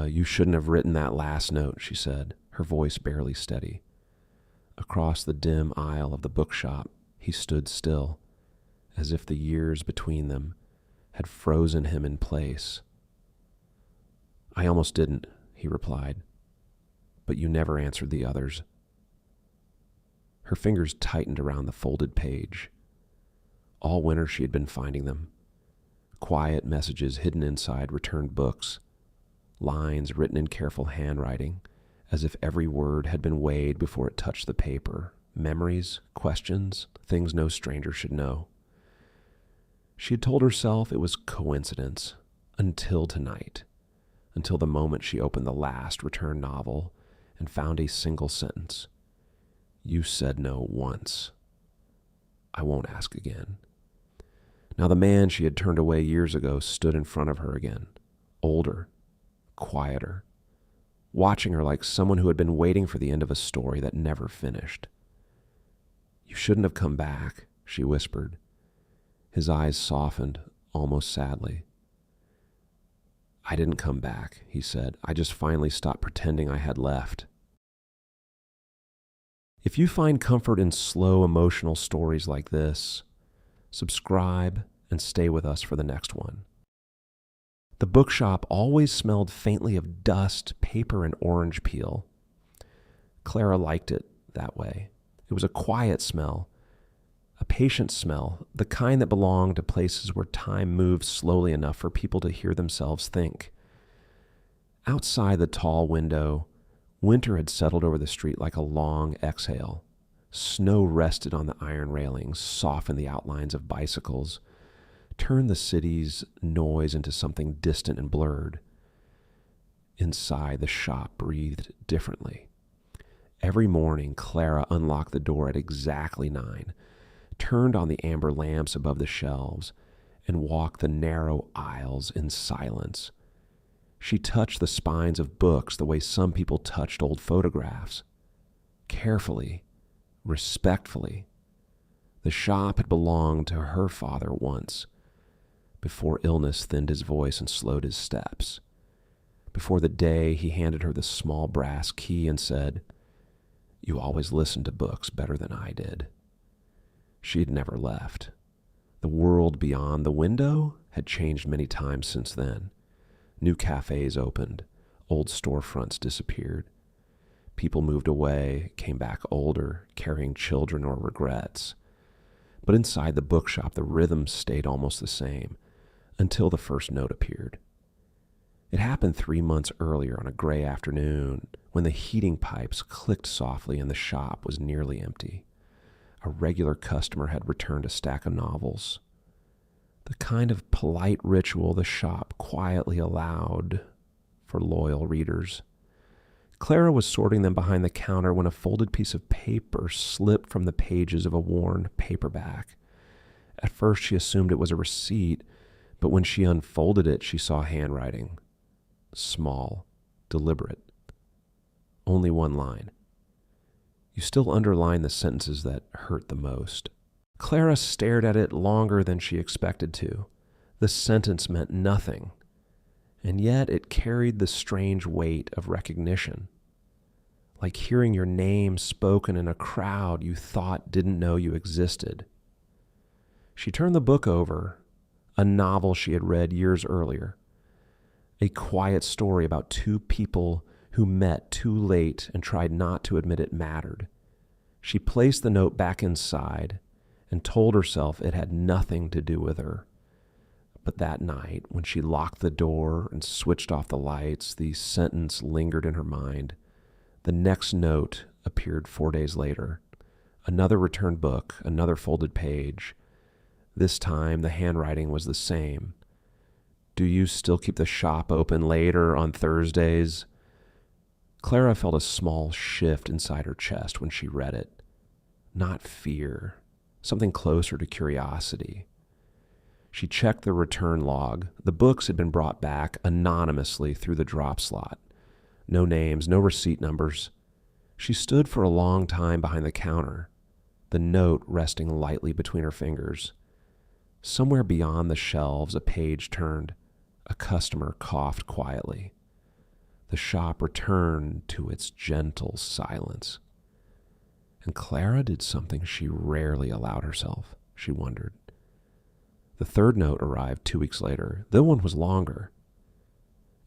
You shouldn't have written that last note, she said, her voice barely steady. Across the dim aisle of the bookshop, he stood still, as if the years between them had frozen him in place. I almost didn't, he replied, but you never answered the others. Her fingers tightened around the folded page. All winter she had been finding them. Quiet messages hidden inside returned books, lines written in careful handwriting, as if every word had been weighed before it touched the paper. Memories, questions, things no stranger should know. She had told herself it was coincidence until tonight, until the moment she opened the last returned novel and found a single sentence. You said no once. I won't ask again. Now the man she had turned away years ago stood in front of her again, older, quieter, watching her like someone who had been waiting for the end of a story that never finished. You shouldn't have come back, she whispered. His eyes softened, almost sadly. I didn't come back, he said. I just finally stopped pretending I had left. If you find comfort in slow, emotional stories like this, subscribe and stay with us for the next one. The bookshop always smelled faintly of dust, paper, and orange peel. Clara liked it that way. It was a quiet smell, a patient smell, the kind that belonged to places where time moved slowly enough for people to hear themselves think. Outside the tall window, winter had settled over the street like a long exhale. Snow rested on the iron railings, softened the outlines of bicycles, turned the city's noise into something distant and blurred. Inside, the shop breathed differently. Every morning, Clara unlocked the door at exactly 9, turned on the amber lamps above the shelves, and walked the narrow aisles in silence. She touched the spines of books the way some people touched old photographs. Carefully, respectfully. The shop had belonged to her father once, before illness thinned his voice and slowed his steps, before the day he handed her the small brass key and said, "You always listened to books better than I did." She had never left. The world beyond the window had changed many times since then. New cafes opened, old storefronts disappeared. People moved away, came back older, carrying children or regrets. But inside the bookshop, the rhythm stayed almost the same, until the first note appeared. It happened 3 months earlier on a gray afternoon when the heating pipes clicked softly and the shop was nearly empty. A regular customer had returned a stack of novels. The kind of polite ritual the shop quietly allowed for loyal readers. Clara was sorting them behind the counter when a folded piece of paper slipped from the pages of a worn paperback. At first she assumed it was a receipt, but when she unfolded it, she saw handwriting. Small, deliberate. Only one line. You still underline the sentences that hurt the most. Clara stared at it longer than she expected to. The sentence meant nothing, and yet it carried the strange weight of recognition. Like hearing your name spoken in a crowd you thought didn't know you existed. She turned the book over, a novel she had read years earlier. A quiet story about two people who met too late and tried not to admit it mattered. She placed the note back inside and told herself it had nothing to do with her. But that night, when she locked the door and switched off the lights, the sentence lingered in her mind. The next note appeared 4 days later. Another returned book, another folded page. This time, the handwriting was the same. Do you still keep the shop open later on Thursdays? Clara felt a small shift inside her chest when she read it. Not fear, something closer to curiosity. She checked the return log. The books had been brought back anonymously through the drop slot. No names, no receipt numbers. She stood for a long time behind the counter, the note resting lightly between her fingers. Somewhere beyond the shelves, a page turned. A customer coughed quietly. the shop returned to its gentle silence. And Clara did something she rarely allowed herself, she wondered. The third note arrived 2 weeks later. The one was longer.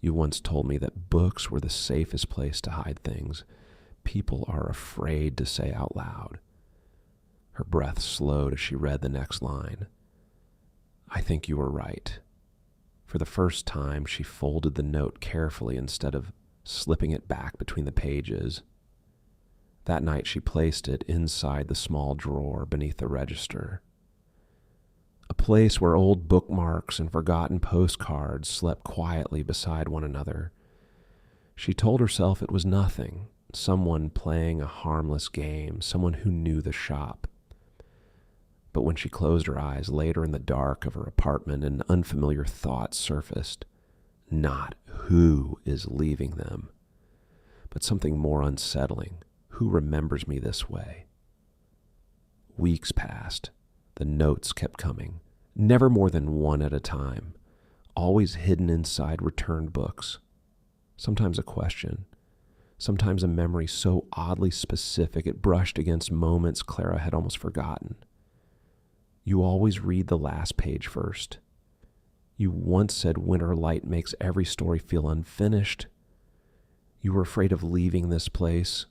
You once told me that books were the safest place to hide things people are afraid to say out loud. Her breath slowed as she read the next line. I think you were right. For the first time, she folded the note carefully instead of slipping it back between the pages. That night, she placed it inside the small drawer beneath the register, a place where old bookmarks and forgotten postcards slept quietly beside one another. She told herself it was nothing, someone playing a harmless game, someone who knew the shop. But when she closed her eyes later in the dark of her apartment, an unfamiliar thought surfaced. Not who is leaving them, but something more unsettling. Who remembers me this way? Weeks passed. The notes kept coming, never more than one at a time, always hidden inside returned books. Sometimes a question, sometimes a memory so oddly specific it brushed against moments Clara had almost forgotten. You always read the last page first. You once said winter light makes every story feel unfinished. You were afraid of leaving this place.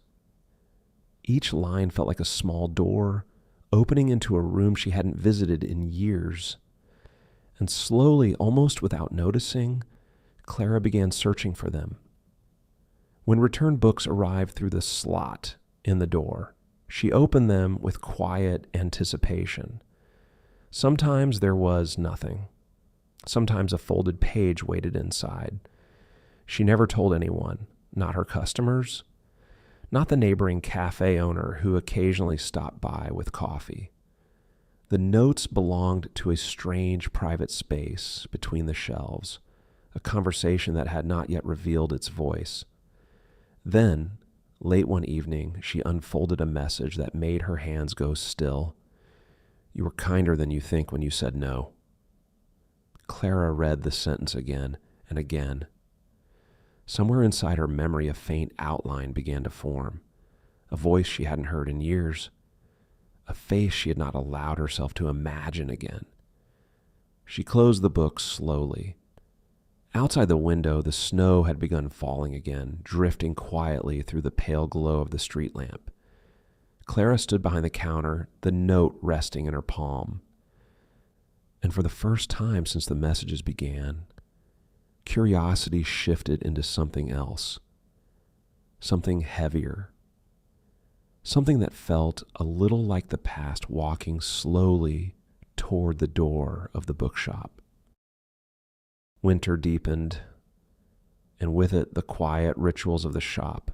Each line felt like a small door, opening into a room she hadn't visited in years. And slowly, almost without noticing, Clara began searching for them. When returned books arrived through the slot in the door, she opened them with quiet anticipation. Sometimes there was nothing. Sometimes a folded page waited inside. She never told anyone, not her customers, not the neighboring cafe owner who occasionally stopped by with coffee. The notes belonged to a strange private space between the shelves, a conversation that had not yet revealed its voice. Then, late one evening, she unfolded a message that made her hands go still. You were kinder than you think when you said no. Clara read the sentence again and again. Somewhere inside her memory, a faint outline began to form, a voice she hadn't heard in years, a face she had not allowed herself to imagine again. She closed the book slowly. Outside the window, the snow had begun falling again, drifting quietly through the pale glow of the street lamp. Clara stood behind the counter, the note resting in her palm. And for the first time since the messages began, curiosity shifted into something else, something heavier, something that felt a little like the past walking slowly toward the door of the bookshop. Winter deepened, and with it the quiet rituals of the shop.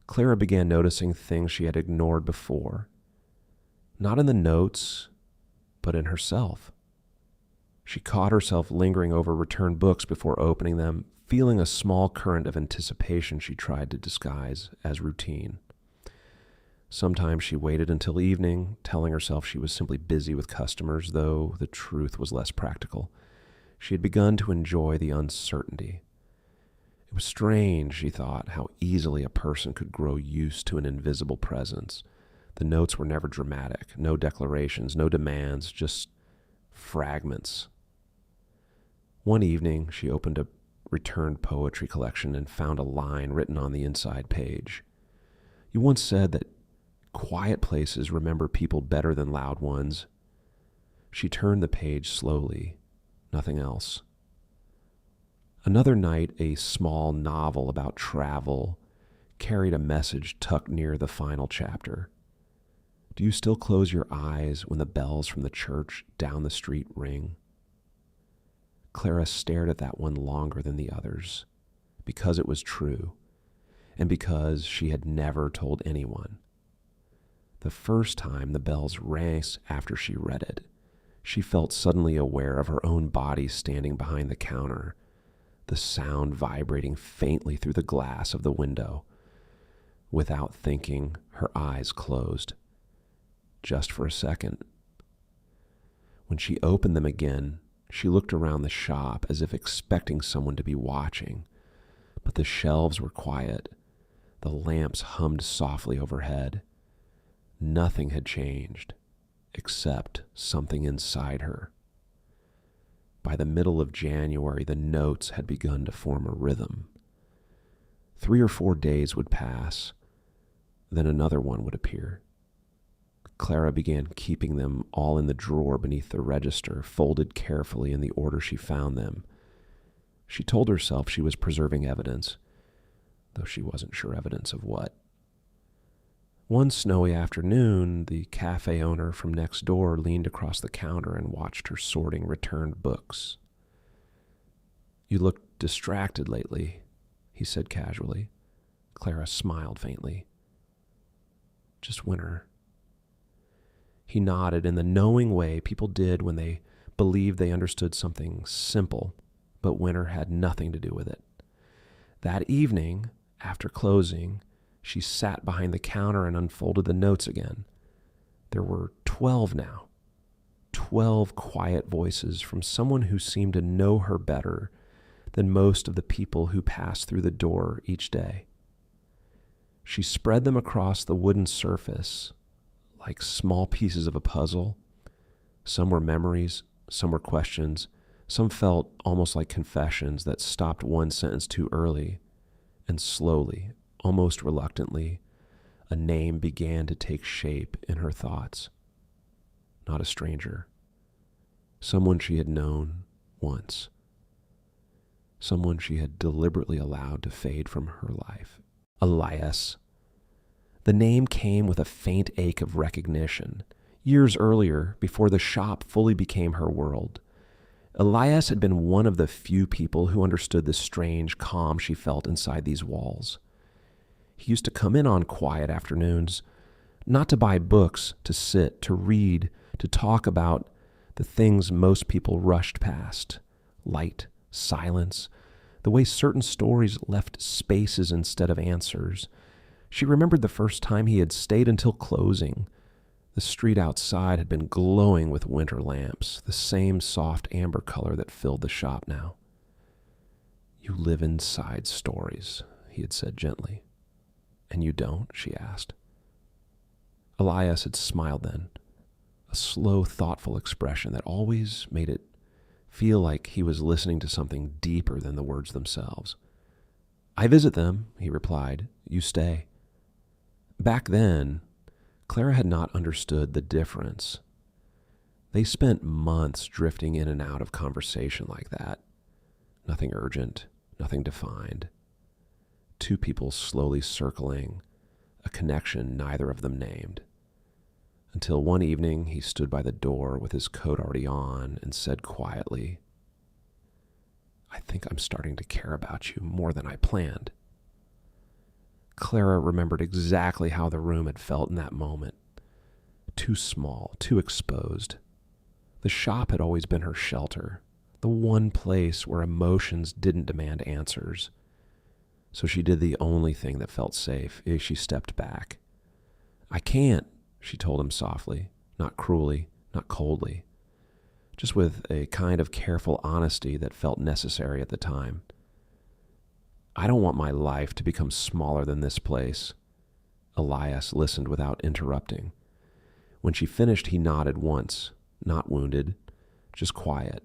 Clara began noticing things she had ignored before, not in the notes, but in herself. She caught herself lingering over returned books before opening them, feeling a small current of anticipation she tried to disguise as routine. Sometimes she waited until evening, telling herself she was simply busy with customers, though the truth was less practical. She had begun to enjoy the uncertainty. It was strange, she thought, how easily a person could grow used to an invisible presence. The notes were never dramatic, no declarations, no demands, just fragments. One evening, she opened a returned poetry collection and found a line written on the inside page. You once said that quiet places remember people better than loud ones. She turned the page slowly, nothing else. Another night, a small novel about travel carried a message tucked near the final chapter. Do you still close your eyes when the bells from the church down the street ring? Clara stared at that one longer than the others, because it was true, and because she had never told anyone. The first time the bells rang after she read it, she felt suddenly aware of her own body standing behind the counter, the sound vibrating faintly through the glass of the window. Without thinking, her eyes closed. Just for a second. When she opened them again, she looked around the shop as if expecting someone to be watching, but the shelves were quiet. The lamps hummed softly overhead. Nothing had changed, except something inside her. By the middle of January, the notes had begun to form a rhythm. 3 or 4 days would pass, then another one would appear. Clara began keeping them all in the drawer beneath the register, folded carefully in the order she found them. She told herself she was preserving evidence, though she wasn't sure evidence of what. One snowy afternoon, the cafe owner from next door leaned across the counter and watched her sorting returned books. "You look distracted lately," he said casually. Clara smiled faintly. "Just winter." He nodded in the knowing way people did when they believed they understood something simple, but winter had nothing to do with it. That evening, after closing, she sat behind the counter and unfolded the notes again. There were 12 now. 12 quiet voices from someone who seemed to know her better than most of the people who passed through the door each day. She spread them across the wooden surface like small pieces of a puzzle. Some were memories, some were questions, some felt almost like confessions that stopped one sentence too early, and slowly, almost reluctantly, a name began to take shape in her thoughts. Not a stranger. Someone she had known once. Someone she had deliberately allowed to fade from her life. Elias. The name came with a faint ache of recognition. Years earlier, before the shop fully became her world, Elias had been one of the few people who understood the strange calm she felt inside these walls. He used to come in on quiet afternoons, not to buy books, to sit, to read, to talk about the things most people rushed past: light, silence, the way certain stories left spaces instead of answers. She remembered the first time he had stayed until closing. The street outside had been glowing with winter lamps, the same soft amber color that filled the shop now. "You live inside stories," he had said gently. "And you don't?" she asked. Elias had smiled then, a slow, thoughtful expression that always made it feel like he was listening to something deeper than the words themselves. "I visit them," he replied. "You stay." Back then, Clara had not understood the difference. They spent months drifting in and out of conversation like that. Nothing urgent, nothing defined. Two people slowly circling, a connection neither of them named. Until one evening he stood by the door with his coat already on and said quietly, "I think I'm starting to care about you more than I planned." Clara remembered exactly how the room had felt in that moment. Too small, too exposed. The shop had always been her shelter, the one place where emotions didn't demand answers. So she did the only thing that felt safe. She stepped back. "I can't," she told him softly, not cruelly, not coldly, just with a kind of careful honesty that felt necessary at the time. "I don't want my life to become smaller than this place." Elias listened without interrupting. When she finished, he nodded once, not wounded, just quiet.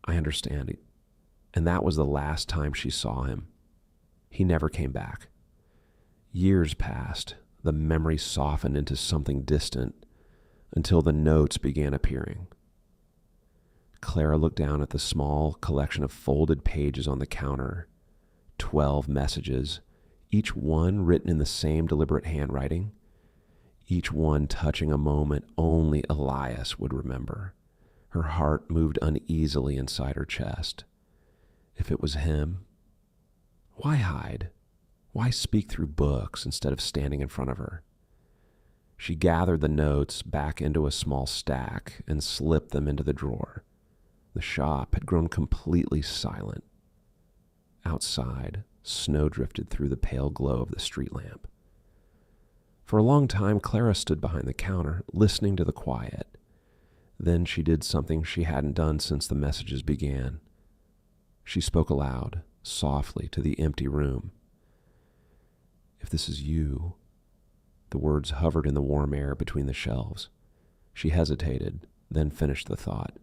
"I understand." And that was the last time she saw him. He never came back. Years passed. The memory softened into something distant until the notes began appearing. Clara looked down at the small collection of folded pages on the counter. 12 messages, each one written in the same deliberate handwriting, each one touching a moment only Elias would remember. Her heart moved uneasily inside her chest. If it was him, why hide? Why speak through books instead of standing in front of her? She gathered the notes back into a small stack and slipped them into the drawer. The shop had grown completely silent. Outside, snow drifted through the pale glow of the street lamp. For a long time, Clara stood behind the counter, listening to the quiet. Then she did something she hadn't done since the messages began. She spoke aloud, softly to the empty room. If this is you, the words hovered in the warm air between the shelves. She hesitated, then finished the thought.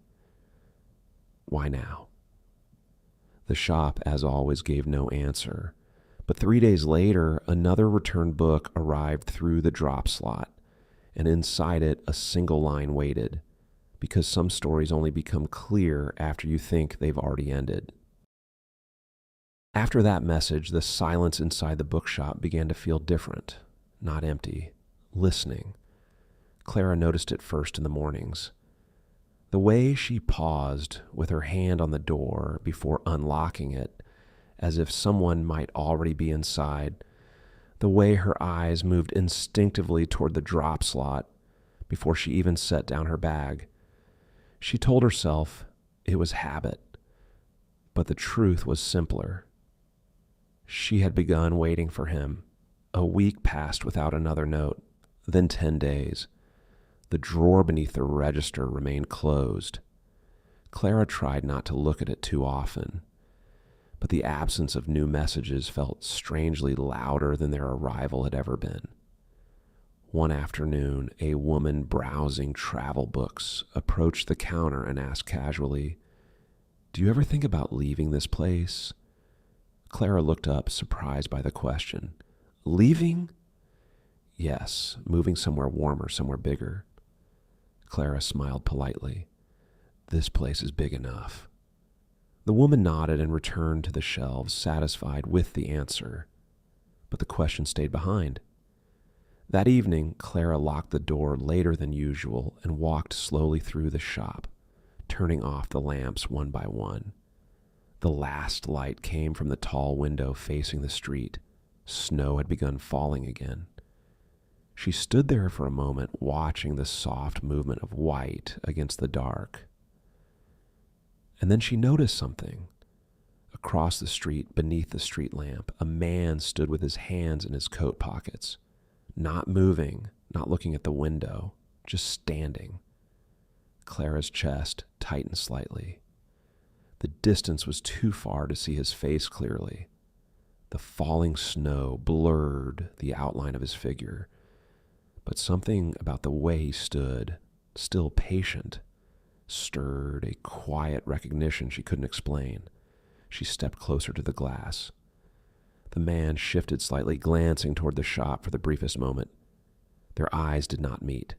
Why now? The shop, as always, gave no answer, but 3 days later, another returned book arrived through the drop slot, and inside it, a single line waited, because some stories only become clear after you think they've already ended. After that message, the silence inside the bookshop began to feel different, not empty, listening. Clara noticed it first in the mornings. The way she paused with her hand on the door before unlocking it, as if someone might already be inside. The way her eyes moved instinctively toward the drop slot before she even set down her bag. She told herself it was habit, but the truth was simpler. She had begun waiting for him. A week passed without another note, then 10 days. The drawer beneath the register remained closed. Clara tried not to look at it too often, but the absence of new messages felt strangely louder than their arrival had ever been. One afternoon, a woman browsing travel books approached the counter and asked casually, "Do you ever think about leaving this place?" Clara looked up, surprised by the question. "Leaving?" "Yes, moving somewhere warmer, somewhere bigger." Clara smiled politely. "This place is big enough." The woman nodded and returned to the shelves, satisfied with the answer. But the question stayed behind. That evening, Clara locked the door later than usual and walked slowly through the shop, turning off the lamps one by one. The last light came from the tall window facing the street. Snow had begun falling again. She stood there for a moment, watching the soft movement of white against the dark. And then she noticed something. Across the street, beneath the street lamp, a man stood with his hands in his coat pockets, not moving, not looking at the window, just standing. Clara's chest tightened slightly. The distance was too far to see his face clearly. The falling snow blurred the outline of his figure, but something about the way he stood, still patient, stirred a quiet recognition she couldn't explain. She stepped closer to the glass. The man shifted slightly, glancing toward the shop for the briefest moment. Their eyes did not meet.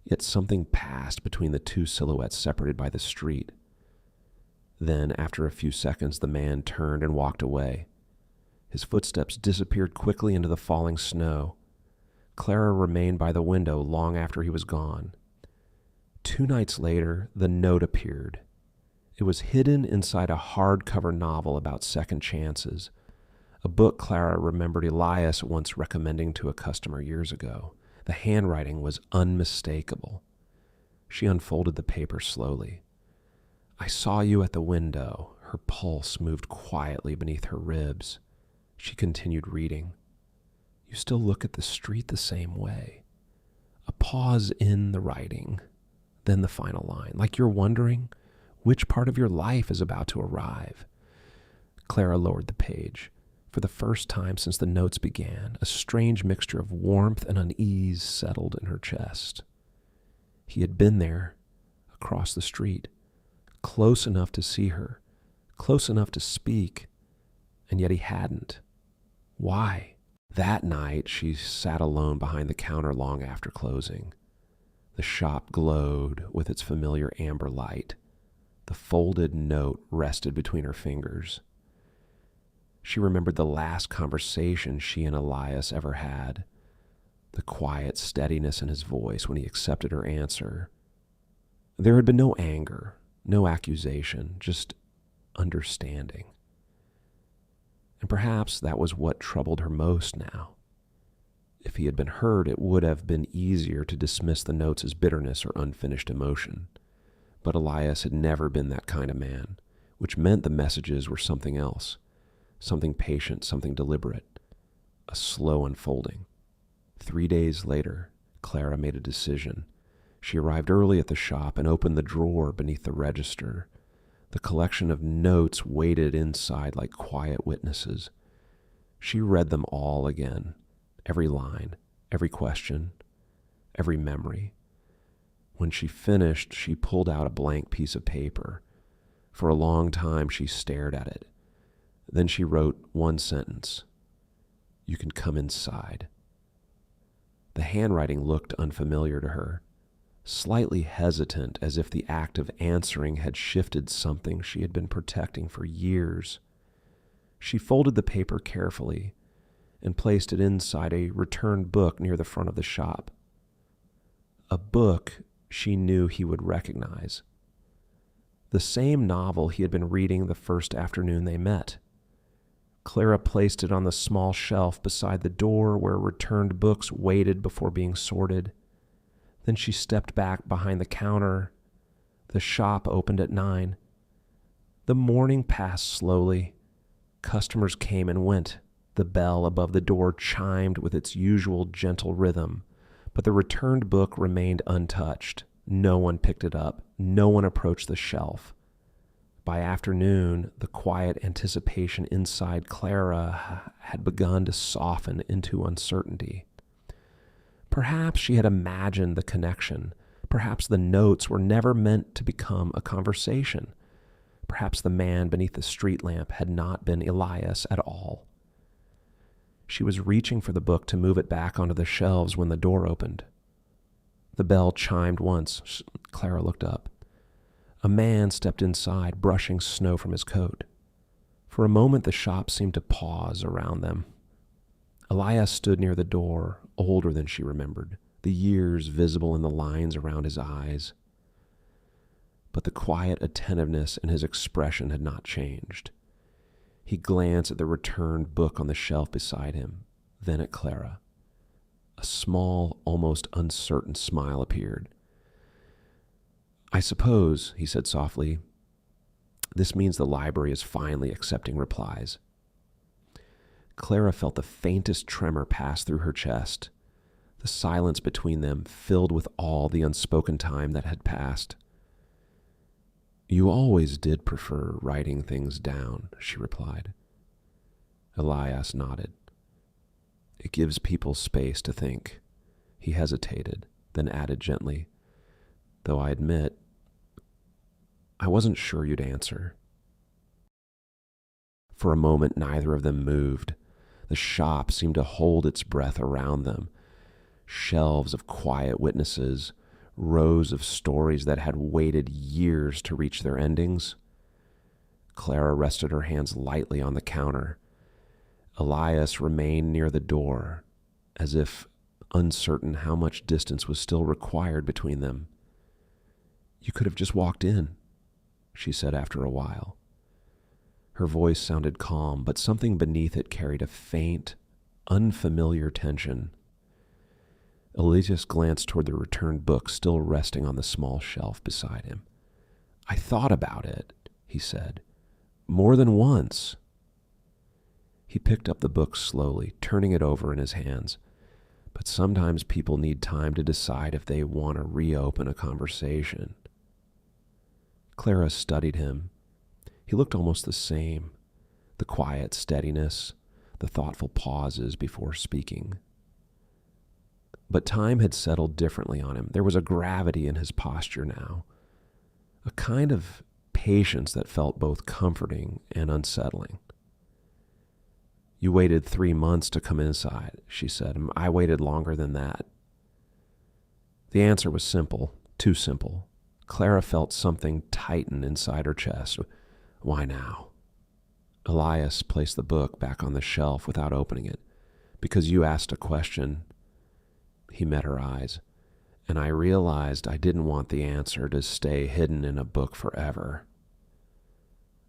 Yet something passed between the two silhouettes separated by the street. Then, after a few seconds, the man turned and walked away. His footsteps disappeared quickly into the falling snow. Clara remained by the window long after he was gone. 2 nights later, the note appeared. It was hidden inside a hardcover novel about second chances, a book Clara remembered Elias once recommending to a customer years ago. The handwriting was unmistakable. She unfolded the paper slowly. "I saw you at the window." Her pulse moved quietly beneath her ribs. She continued reading. "You still look at the street the same way." A pause in the writing, then the final line, like you're wondering which part of your life is about to arrive. Clara lowered the page. For the first time since the notes began, a strange mixture of warmth and unease settled in her chest. He had been there, across the street, close enough to see her, close enough to speak, and yet he hadn't. Why? That night, she sat alone behind the counter long after closing. The shop glowed with its familiar amber light. The folded note rested between her fingers. She remembered the last conversation she and Elias ever had, the quiet steadiness in his voice when he accepted her answer. There had been no anger, no accusation, just understanding. And perhaps that was what troubled her most now. If he had been hurt, it would have been easier to dismiss the notes as bitterness or unfinished emotion. But Elias had never been that kind of man, which meant the messages were something else, something patient, something deliberate, a slow unfolding. 3 days later, Clara made a decision. She arrived early at the shop and opened the drawer beneath the register. The collection of notes waited inside like quiet witnesses. She read them all again, every line, every question, every memory. When she finished, she pulled out a blank piece of paper. For a long time, she stared at it. Then she wrote one sentence. "You can come inside." The handwriting looked unfamiliar to her, slightly hesitant, as if the act of answering had shifted something she had been protecting for years. She folded the paper carefully and placed it inside a returned book near the front of the shop. A book she knew he would recognize. The same novel he had been reading the first afternoon they met. Clara placed it on the small shelf beside the door where returned books waited before being sorted. Then she stepped back behind the counter. The shop opened at 9. The morning passed slowly. Customers came and went. The bell above the door chimed with its usual gentle rhythm, but the returned book remained untouched. No one picked it up. No one approached the shelf. By afternoon, the quiet anticipation inside Clara had begun to soften into uncertainty. Perhaps she had imagined the connection. Perhaps the notes were never meant to become a conversation. Perhaps the man beneath the street lamp had not been Elias at all. She was reaching for the book to move it back onto the shelves when the door opened. The bell chimed once. Clara looked up. A man stepped inside, brushing snow from his coat. For a moment, the shop seemed to pause around them. Elias stood near the door, older than she remembered, the years visible in the lines around his eyes. But the quiet attentiveness in his expression had not changed. He glanced at the returned book on the shelf beside him, then at Clara. A small, almost uncertain smile appeared. "I suppose," he said softly, "this means the library is finally accepting replies." Clara felt the faintest tremor pass through her chest. The silence between them filled with all the unspoken time that had passed. "You always did prefer writing things down," she replied. Elias nodded. "It gives people space to think." He hesitated, then added gently, "Though I admit, I wasn't sure you'd answer." For a moment, neither of them moved. The shop seemed to hold its breath around them. Shelves of quiet witnesses, rows of stories that had waited years to reach their endings. Clara rested her hands lightly on the counter. Elias remained near the door, as if uncertain how much distance was still required between them. "You could have just walked in," she said after a while. Her voice sounded calm, but something beneath it carried a faint, unfamiliar tension. Elias glanced toward the returned book still resting on the small shelf beside him. "I thought about it," he said, "more than once." He picked up the book slowly, turning it over in his hands. But sometimes people need time to decide if they want to reopen a conversation. Clara studied him. He looked almost the same, the quiet steadiness, the thoughtful pauses before speaking. But time had settled differently on him. There was a gravity in his posture now, a kind of patience that felt both comforting and unsettling. "You waited 3 months to come inside," she said. "I waited longer than that." The answer was simple, too simple. Clara felt something tighten inside her chest. "Why now?" Elias placed the book back on the shelf without opening it. "Because you asked a question." He met her eyes, and I realized I didn't want the answer to stay hidden in a book forever.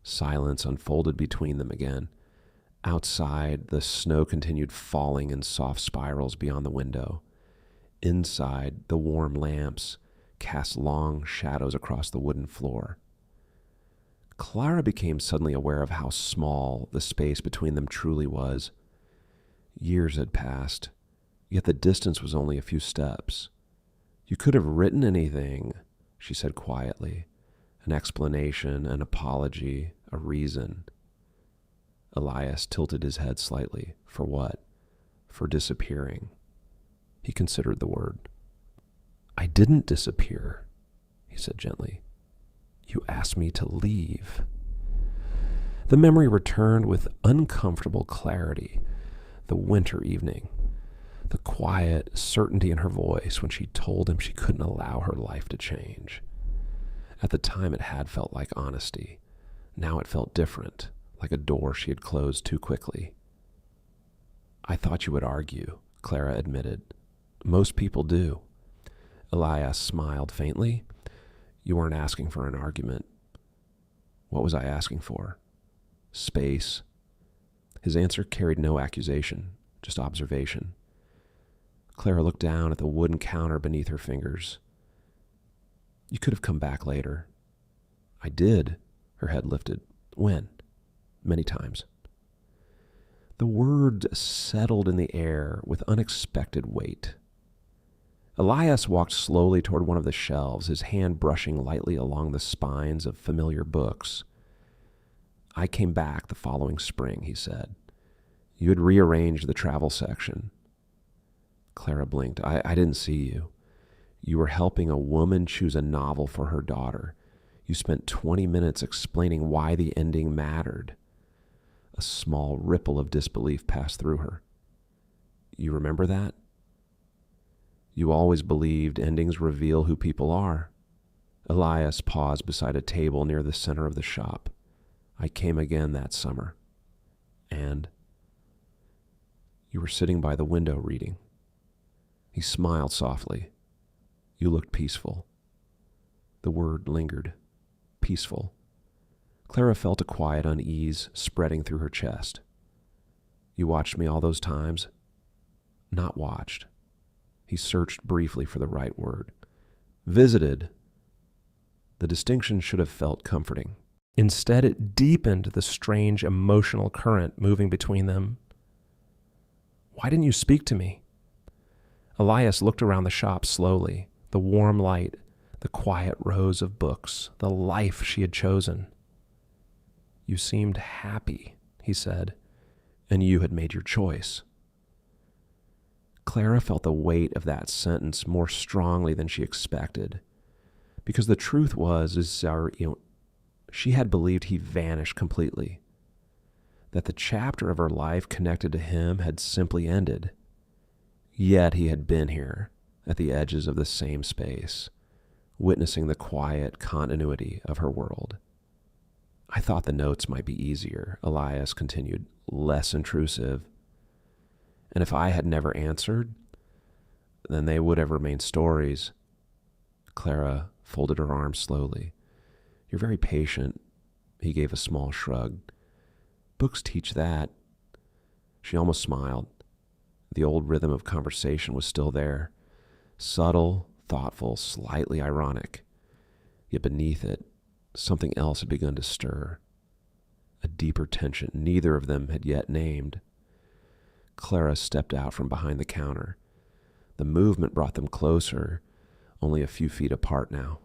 Silence unfolded between them again. Outside, the snow continued falling in soft spirals beyond the window. Inside, the warm lamps cast long shadows across the wooden floor. Clara became suddenly aware of how small the space between them truly was. Years had passed, yet the distance was only a few steps. "You could have written anything," she said quietly, An explanation, an apology, a reason. Elias tilted his head slightly. For what? For disappearing. He considered the word. I didn't disappear, he said gently. You asked me to leave. The memory returned with uncomfortable clarity. The winter evening. The quiet certainty in her voice when she told him she couldn't allow her life to change. At the time it had felt like honesty. Now it felt different, like a door she had closed too quickly. I thought you would argue, Clara admitted. Most people do. Elias smiled faintly. You weren't asking for an argument. What was I asking for? Space. His answer carried no accusation, just observation. Clara looked down at the wooden counter beneath her fingers. You could have come back later. I did, her head lifted. When? Many times. The word settled in the air with unexpected weight. Elias walked slowly toward one of the shelves, his hand brushing lightly along the spines of familiar books. I came back the following spring, he said. You had rearranged the travel section. Clara blinked. I didn't see you. You were helping a woman choose a novel for her daughter. You spent 20 minutes explaining why the ending mattered. A small ripple of disbelief passed through her. You remember that? You always believed endings reveal who people are. Elias paused beside a table near the center of the shop. I came again that summer. And? You were sitting by the window reading. He smiled softly. You looked peaceful. The word lingered. Peaceful. Clara felt a quiet unease spreading through her chest. You watched me all those times? Not watched. He searched briefly for the right word. Visited. The distinction should have felt comforting. Instead, it deepened the strange emotional current moving between them. Why didn't you speak to me? Elias looked around the shop slowly, the warm light, the quiet rows of books, the life she had chosen. You seemed happy, he said, and you had made your choice. Clara felt the weight of that sentence more strongly than she expected, because the truth was, she had believed he vanished completely, that the chapter of her life connected to him had simply ended. Yet he had been here, at the edges of the same space, witnessing the quiet continuity of her world. I thought the notes might be easier, Elias continued, less intrusive. And if I had never answered, then they would have remained stories. Clara folded her arms slowly. You're very patient. He gave a small shrug. Books teach that. She almost smiled. The old rhythm of conversation was still there. Subtle, thoughtful, slightly ironic. Yet beneath it, something else had begun to stir. A deeper tension neither of them had yet named. Clara stepped out from behind the counter. The movement brought them closer, only a few feet apart now.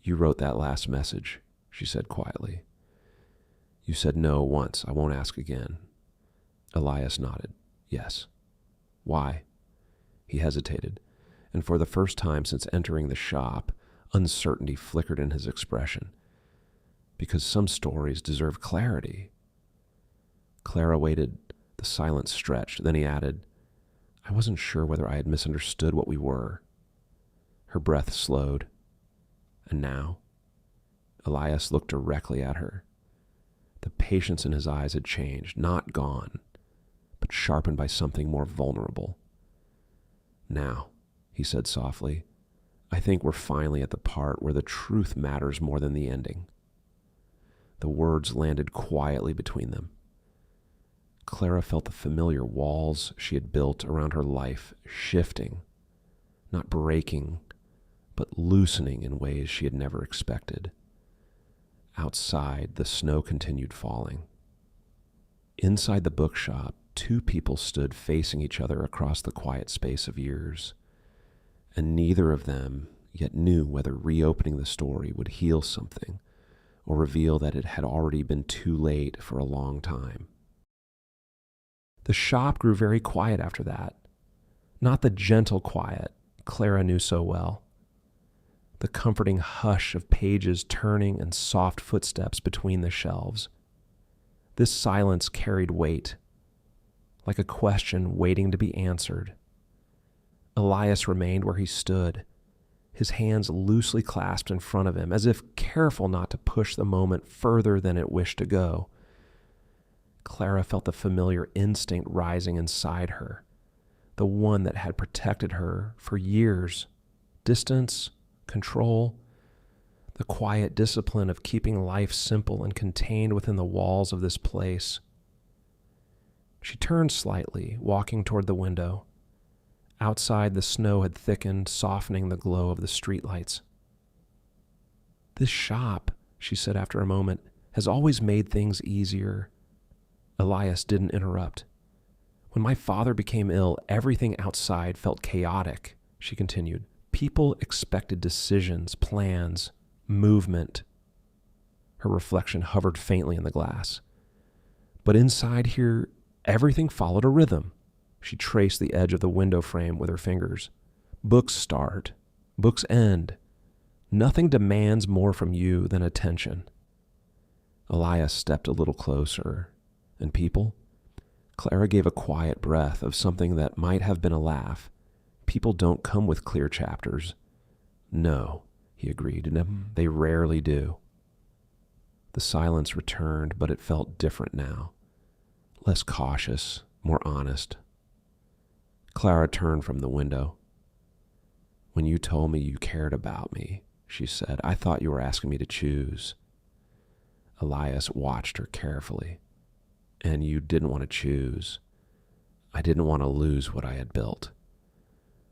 You wrote that last message, she said quietly. You said no once. I won't ask again. Elias nodded. Yes. Why? He hesitated, and for the first time since entering the shop, uncertainty flickered in his expression. Because some stories deserve clarity. Clara waited. The silence stretched. Then he added, I wasn't sure whether I had misunderstood what we were. Her breath slowed. And now? Elias looked directly at her. The patience in his eyes had changed, not gone, but sharpened by something more vulnerable. Now, he said softly, I think we're finally at the part where the truth matters more than the ending. The words landed quietly between them. Clara felt the familiar walls she had built around her life shifting, not breaking, but loosening in ways she had never expected. Outside, the snow continued falling. Inside the bookshop, two people stood facing each other across the quiet space of years, and neither of them, yet knew whether reopening the story would heal something or reveal that it had already been too late for a long time. The shop grew very quiet after that. Not the gentle quiet Clara knew so well. The comforting hush of pages turning and soft footsteps between the shelves. This silence carried weight, like a question waiting to be answered. Elias remained where he stood, his hands loosely clasped in front of him, as if careful not to push the moment further than it wished to go. Clara felt the familiar instinct rising inside her, the one that had protected her for years. Distance, control, the quiet discipline of keeping life simple and contained within the walls of this place. She turned slightly, walking toward the window. Outside, the snow had thickened, softening the glow of the streetlights. "This shop," she said after a moment, "has always made things easier." Elias didn't interrupt. "When my father became ill, everything outside felt chaotic," she continued. "People expected decisions, plans, movement." Her reflection hovered faintly in the glass. "But inside here, everything followed a rhythm." She traced the edge of the window frame with her fingers. "Books start. Books end. Nothing demands more from you than attention." Elias stepped a little closer. "And people?" Clara gave a quiet breath of something that might have been a laugh. "People don't come with clear chapters." "No," he agreed, "and they rarely do." The silence returned, but it felt different now. Less cautious, more honest. Clara turned from the window. "When you told me you cared about me," she said, "I thought you were asking me to choose." Elias watched her carefully. "And you didn't want to choose." "I didn't want to lose what I had built."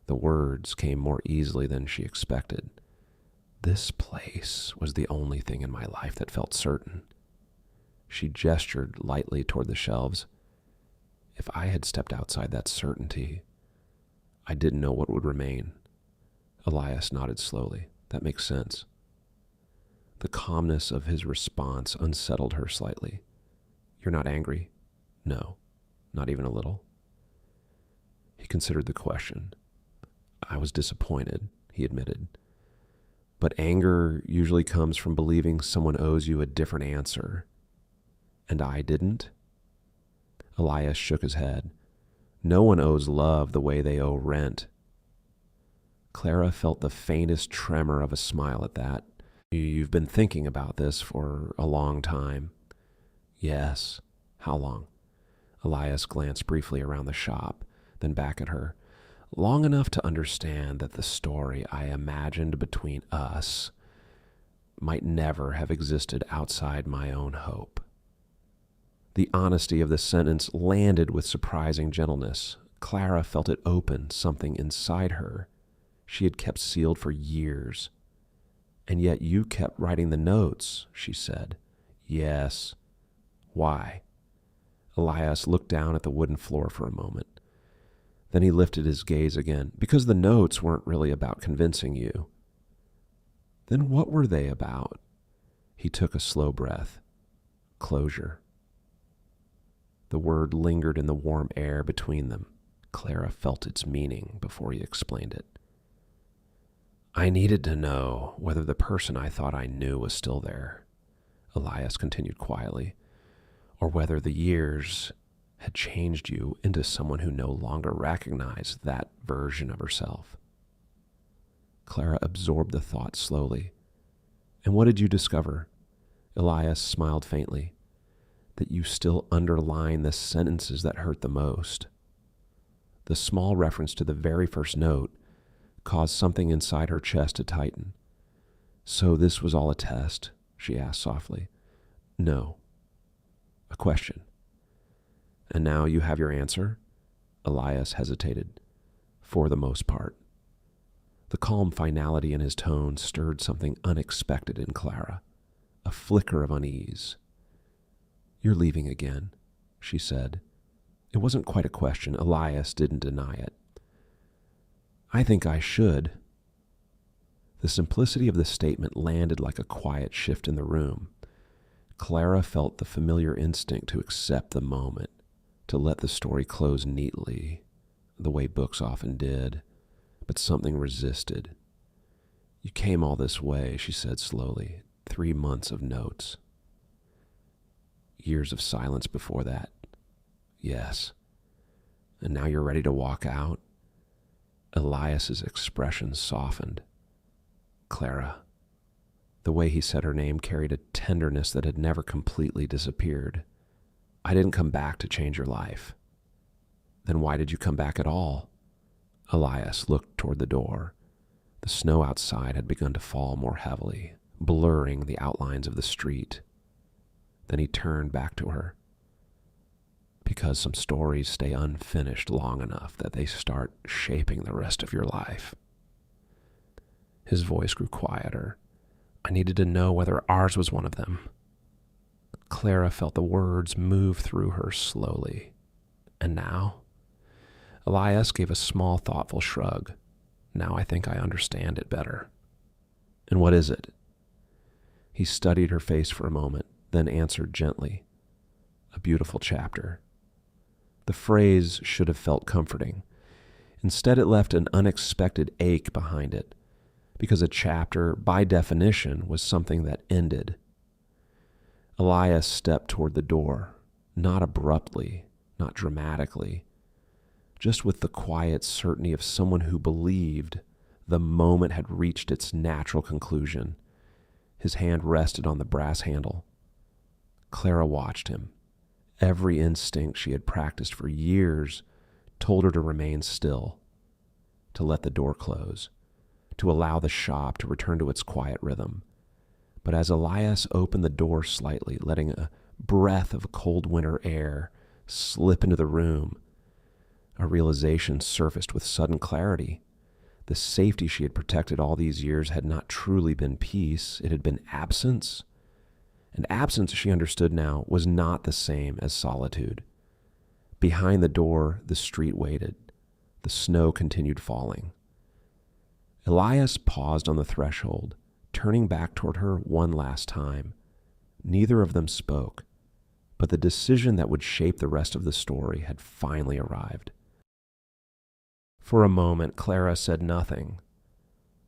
The words came more easily than she expected. This place was the only thing in my life that felt certain. She gestured lightly toward the shelves. If I had stepped outside that certainty, I didn't know what would remain. Elias nodded slowly. "That makes sense." The calmness of his response unsettled her slightly. "You're not angry?" "No, not even a little." He considered the question. "I was disappointed," he admitted. "But anger usually comes from believing someone owes you a different answer. And I didn't?" Elias shook his head. "No one owes love the way they owe rent." Clara felt the faintest tremor of a smile at that. "You've been thinking about this for a long time." "Yes." "How long?" Elias glanced briefly around the shop, then back at her. "Long enough to understand that the story I imagined between us might never have existed outside my own hope." The honesty of the sentence landed with surprising gentleness. Clara felt it open something inside her she had kept sealed for years. "And yet you kept writing the notes," she said. "Yes." "Why?" Elias looked down at the wooden floor for a moment. Then he lifted his gaze again. "Because the notes weren't really about convincing you." "Then what were they about?" He took a slow breath. "Closure." The word lingered in the warm air between them. Clara felt its meaning before he explained it. "I needed to know whether the person I thought I knew was still there," Elias continued quietly, "or whether the years had changed you into someone who no longer recognized that version of herself." Clara absorbed the thought slowly. "And what did you discover?" Elias smiled faintly. "That you still underline the sentences that hurt the most." The small reference to the very first note caused something inside her chest to tighten. "So this was all a test?" she asked softly. "No. A question." "And now you have your answer?" Elias hesitated. "For the most part." The calm finality in his tone stirred something unexpected in Clara, a flicker of unease. "You're leaving again," she said. It wasn't quite a question. Elias didn't deny it. "I think I should." The simplicity of the statement landed like a quiet shift in the room. Clara felt the familiar instinct to accept the moment, to let the story close neatly, the way books often did, but something resisted. "You came all this way," she said slowly. 3 months of notes. Years of silence before that. "Yes. And now you're ready to walk out?" Elias's expression softened. "Clara." The way he said her name carried a tenderness that had never completely disappeared. "I didn't come back to change your life." "Then why did you come back at all?" Elias looked toward the door. The snow outside had begun to fall more heavily, blurring the outlines of the street. Then he turned back to her. "Because some stories stay unfinished long enough that they start shaping the rest of your life." His voice grew quieter. "I needed to know whether ours was one of them." Clara felt the words move through her slowly. "And now?" Elias gave a small, thoughtful shrug. "Now I think I understand it better." "And what is it?" He studied her face for a moment, then answered gently. "A beautiful chapter." The phrase should have felt comforting. Instead, it left an unexpected ache behind it, because a chapter, by definition, was something that ended. Elias stepped toward the door, not abruptly, not dramatically, just with the quiet certainty of someone who believed the moment had reached its natural conclusion. His hand rested on the brass handle. Clara watched him. Every instinct she had practiced for years told her to remain still, to let the door close, to allow the shop to return to its quiet rhythm. But as Elias opened the door slightly, letting a breath of cold winter air slip into the room, a realization surfaced with sudden clarity. The safety she had protected all these years had not truly been peace. It had been absence. And absence, she understood now, was not the same as solitude. Behind the door, the street waited. The snow continued falling. Elias paused on the threshold, turning back toward her one last time. Neither of them spoke, but the decision that would shape the rest of the story had finally arrived. For a moment, Clara said nothing.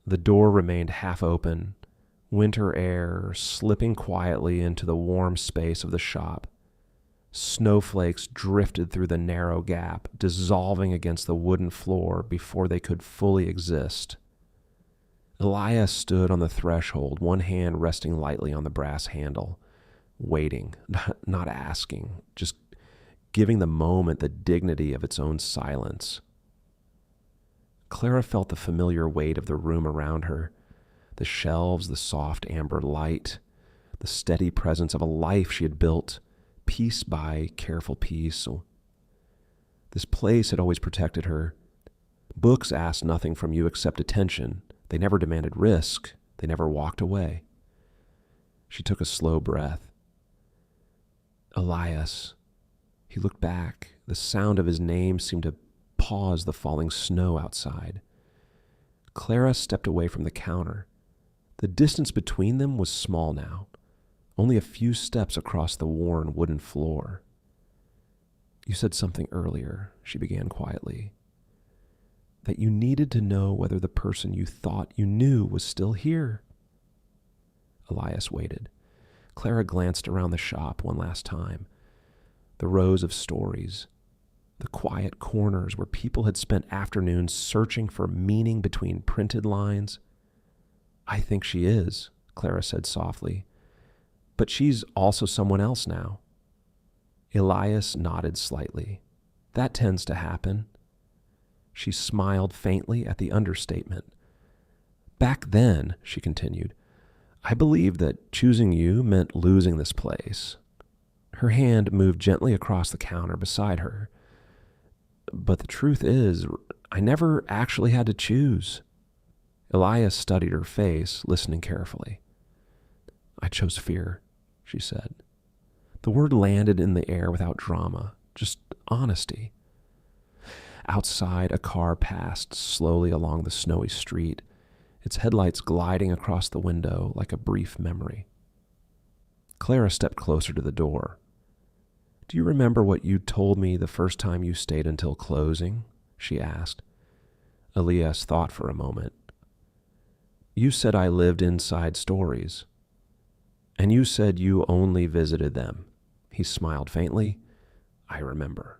The door remained half open, winter air slipping quietly into the warm space of the shop. Snowflakes drifted through the narrow gap, dissolving against the wooden floor before they could fully exist. Elias stood on the threshold, one hand resting lightly on the brass handle, waiting, not asking, just giving the moment the dignity of its own silence. Clara felt the familiar weight of the room around her, the shelves, the soft amber light, the steady presence of a life she had built, piece by careful piece. This place had always protected her. Books asked nothing from you except attention. They never demanded risk. They never walked away. She took a slow breath. "Elias." He looked back. The sound of his name seemed to pause the falling snow outside. Clara stepped away from the counter. The distance between them was small now, only a few steps across the worn wooden floor. "You said something earlier," she began quietly, "that you needed to know whether the person you thought you knew was still here." Elias waited. Clara glanced around the shop one last time. The rows of stories, the quiet corners where people had spent afternoons searching for meaning between printed lines. "I think she is," Clara said softly. "But she's also someone else now." Elias nodded slightly. "That tends to happen." She smiled faintly at the understatement. "Back then," she continued, "I believed that choosing you meant losing this place." Her hand moved gently across the counter beside her. "But the truth is, I never actually had to choose." Elias studied her face, listening carefully. "I chose fear," she said. The word landed in the air without drama, just honesty. Outside, a car passed slowly along the snowy street. its headlights gliding across the window like a brief memory. Clara stepped closer to the door. "Do you remember what you told me the first time you stayed until closing?" she asked. Elias thought for a moment. "You said I lived inside stories. And you said you only visited them." He smiled faintly. "I remember."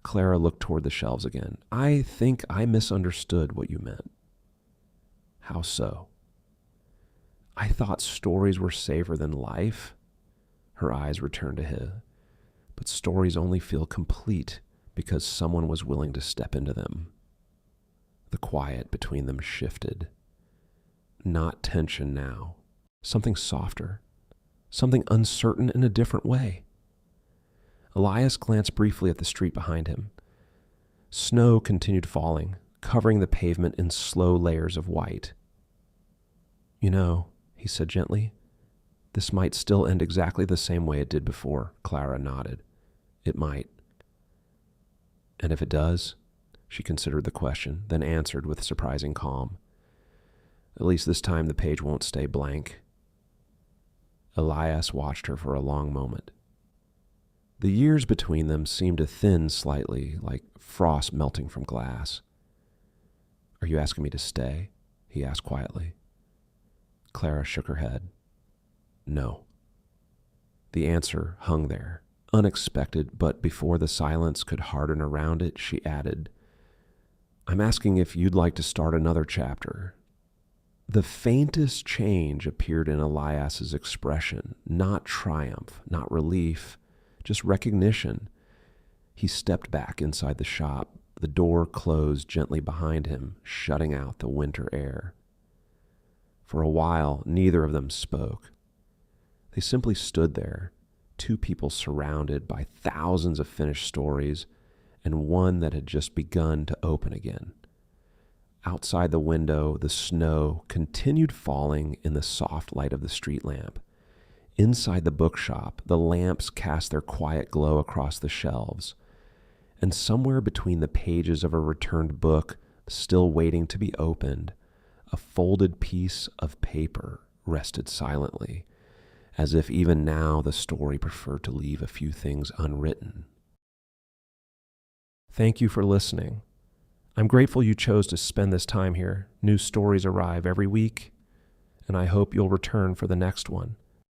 Clara looked toward the shelves again. "I think I misunderstood what you meant." "How so?" "I thought stories were safer than life." Her eyes returned to his. "But stories only feel complete because someone was willing to step into them." The quiet between them shifted. Not tension now. Something softer. Something uncertain in a different way. Elias glanced briefly at the street behind him. Snow continued falling, covering the pavement in slow layers of white. "You know," he said gently, "this might still end exactly the same way it did before." Clara nodded. "It might." "And if it does?" She considered the question, then answered with surprising calm. "At least this time the page won't stay blank." Elias watched her for a long moment. The years between them seemed to thin slightly, like frost melting from glass. "Are you asking me to stay?" he asked quietly. Clara shook her head. "No." The answer hung there, unexpected, but before the silence could harden around it, she added, "I'm asking if you'd like to start another chapter." The faintest change appeared in Elias's expression, not triumph, not relief, just recognition. He stepped back inside the shop. The door closed gently behind him, shutting out the winter air. For a while, neither of them spoke. They simply stood there, two people surrounded by thousands of finished stories and one that had just begun to open again. Outside the window, the snow continued falling in the soft light of the street lamp. Inside the bookshop, the lamps cast their quiet glow across the shelves. And somewhere between the pages of a returned book, still waiting to be opened, a folded piece of paper rested silently, as if even now the story preferred to leave a few things unwritten. Thank you for listening. I'm grateful you chose to spend this time here. New stories arrive every week, and I hope you'll return for the next one.